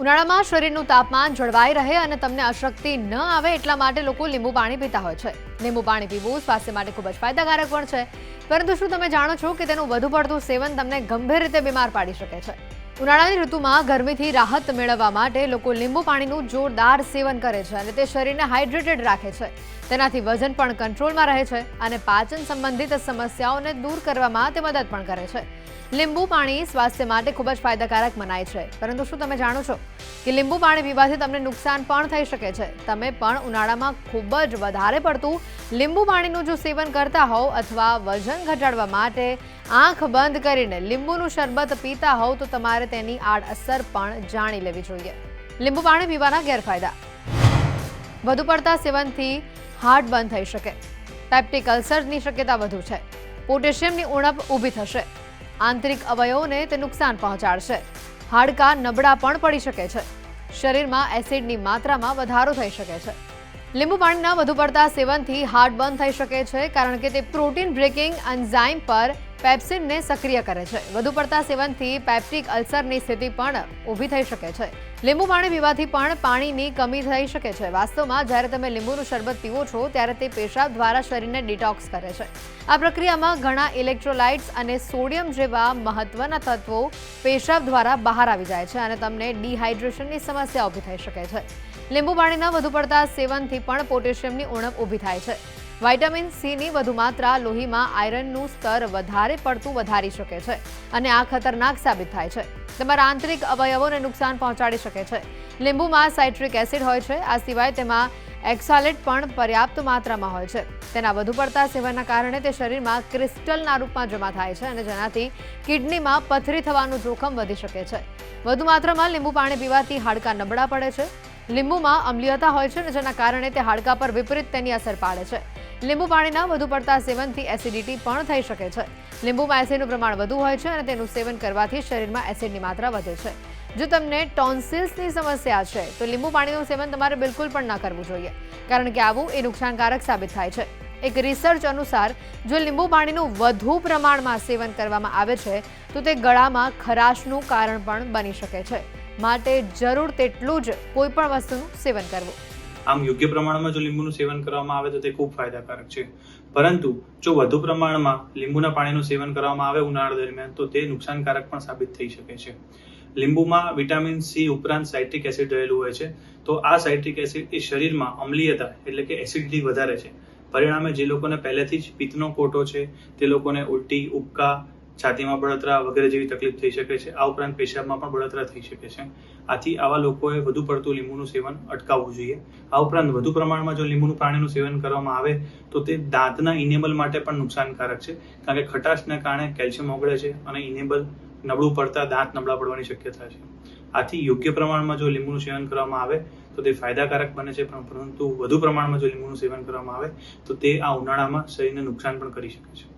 ઉનાળામાં શરીરનું તાપમાન જળવાઈ રહે અને તમને અશક્તિ ન આવે એટલા માટે લોકો લીંબુ પાણી પીતા હોય છે. લીંબુ પાણી પીવું સ્વાસ્થ્ય માટે ખૂબ જ ફાયદાકારક પણ છે, પરંતુ શું તમે જાણો છો કે તેનું વધુ પડતું સેવન તમને ગંભીર રીતે બીમાર પાડી શકે છે? ઉનાળાની ઋતુમાં ગરમીથી રાહત મેળવવા માટે લોકો લીંબુ પાણીનું જોરદાર સેવન કરે છે અને તે શરીરને હાઇડ્રેટેડ રાખે છે. તેનાથી વજન પણ કંટ્રોલમાં રહે છે અને પાચન સંબંધિત સમસ્યાઓને દૂર કરવામાં તે મદદ પણ કરે છે. લીંબુ પાણી સ્વાસ્થ્ય માટે ખૂબ જ ફાયદાકારક મનાય છે, પરંતુ શું તમે જાણો છો કે લીંબુ પાણી પીવાથી તમને નુકસાન પણ થઈ શકે છે? તમે પણ ઉનાળામાં ખૂબ જ વધારે પડતું લીંબુ પાણીનું જો સેવન કરતા હોવ અથવા વજન ઘટાડવા માટે આંખ બંધ કરીને લીંબુનું શરબત પીતા હોવ તો તમારે તેની આડઅસર પણ જાણી લેવી જોઈએ. લીંબુ પાણી પીવાના ગેરફાયદા: વધુ પડતા સેવનથી હાર્ટ બંધ થઈ શકે, પેપ્ટિક અલ્સરની શક્યતા વધુ છે, પોટેશિયમની ઉણપ ઊભી થશે, આંતરિક અવયવોને તે નુકસાન પહોંચાડશે, હાડકાં નબળા પણ પડી શકે છે, શરીરમાં એસિડની માત્રામાં વધારો થઈ શકે છે. લીંબુ પાણીના વધુ પડતા સેવનથી હાર્ટ બંધ થઈ શકે છે, કારણ કે તે પ્રોટીન બ્રેકિંગ એન્ઝાઇમ પર પેપ્સિનને સક્રિય કરે છે. વધુ પડતા સેવનથી પેપ્ટિક અલ્સરની સ્થિતિ પણ ઊભી થઈ શકે છે. લીંબુ પાણી પીવાથી પણ પાણીની કમી થઈ શકે છે. વાસ્તવમાં જ્યારે તમે લીંબુનું શરબત પીવો છો ત્યારે તે પેશાબ દ્વારા શરીરને ડિટોક્સ કરે છે. આ પ્રક્રિયામાં ઘણા ઇલેક્ટ્રોલાઇટ્સ અને સોડિયમ જેવા મહત્વના તત્વો પેશાબ દ્વારા બહાર આવી જાય છે અને તમને ડિહાઇડ્રેશનની સમસ્યા ઊભી થઈ શકે છે. લીંબુ પાણીના વધુ પડતા સેવનથી પણ પોટેશિયમની ઉણપ ઊભી થાય છે. વિટામિન સીની વધુ માત્રા લોહીમાં આયરનનું સ્તર વધારે પડતું વધારી શકે છે અને આ ખતરનાક સાબિત થાય છે. તમારા આંતરિક અવયવોને નુકસાન પહોંચાડી શકે છે. લીંબુમાં સાઇટ્રિક એસિડ હોય છે. આ સિવાય તેમાં એક્સાલેટ પણ પર્યાપ્ત માત્રામાં હોય છે. તેના વધુ પડતા સેવનના કારણે તે શરીરમાં ક્રિસ્ટલના રૂપમાં જમા થાય છે અને જેનાથી કિડનીમાં પથરી થવાનું જોખમ વધી શકે છે. વધુ માત્રામાં લીંબુ પાણી પીવાથી હાડકાં નબળા પડે છે. લીંબુમાં અમ્લીયતા હોય છે અને જેના કારણે તે હાડકાં પર વિપરીત તેની અસર પાડે છે. લીંબુ પાણીના વધુ પડતા સેવનથી એસિડિટી પણ થઈ શકે છે. લીંબુમાં એસિડનું પ્રમાણ વધુ હોય છે અને તેનું સેવન કરવાથી શરીરમાં એસિડની માત્રા વધે છે. જો તમને ટોન્સિલ્સની સમસ્યા છે તો લીંબુ પાણીનું સેવન તમારે બિલકુલ પણ ન કરવું જોઈએ, કારણ કે આવું એ નુકસાનકારક સાબિત થાય છે. એક રિસર્ચ અનુસાર જો લીંબુ પાણીનું વધુ પ્રમાણમાં સેવન કરવામાં આવે છે તો તે ગળામાં ખરાશનું કારણ પણ બની શકે છે. માટે જરૂર તેટલું જ કોઈ પણ વસ્તુનું સેવન કરવું. આમ યોગ્ય પ્રમાણમાં જો લીંબુનું સેવન કરવામાં આવે તો તે ખૂબ ફાયદાકારક છે, પરંતુ જો વધુ પ્રમાણમાં લીંબુના પાણીનું સેવન કરવામાં આવે ઉનાળા દરમિયાન તો તે નુકસાનકારક પણ સાબિત થઈ શકે છે. લીંબુમાં વિટામિન સી ઉપરાંત સાઇટ્રિક એસિડ રહેલું હોય છે, તો આ સાઇટ્રિક એસિડ એ શરીરમાં અમ્લીયતા એટલે કે એસિડિટી વધારે છે. પરિણામે જે લોકોને પહેલેથી જ પિત્તનો કોટો છે તે લોકોને ઉલટી, ઉબકા, છાતીમાં બળતરા વગેરે જેવી તકલીફ થઈ શકે છે. આ ઉપરાંત પેશાબમાં પણ બળતરા થઈ શકે છે. આથી આવા લોકોએ વધુ પડતું લીંબુનું સેવન અટકાવવું જોઈએ. આ ઉપરાંત વધુ પ્રમાણમાં જો લીંબુનું પાણીનું સેવન કરવામાં આવે તો તે દાંતના ઇનેબલ માટે પણ નુકસાનકારક છે, કારણ કે ખટાશને કારણે કેલ્શિયમ ઓગળે છે અને ઇનેબલ નબળું પડતા દાંત નબળા પડવાની શક્યતા છે. આથી યોગ્ય પ્રમાણમાં જો લીંબુનું સેવન કરવામાં આવે તો તે ફાયદાકારક બને છે, પરંતુ વધુ પ્રમાણમાં જો લીંબુનું સેવન કરવામાં આવે તો તે આ ઉનાળામાં શરીરને નુકસાન પણ કરી શકે છે.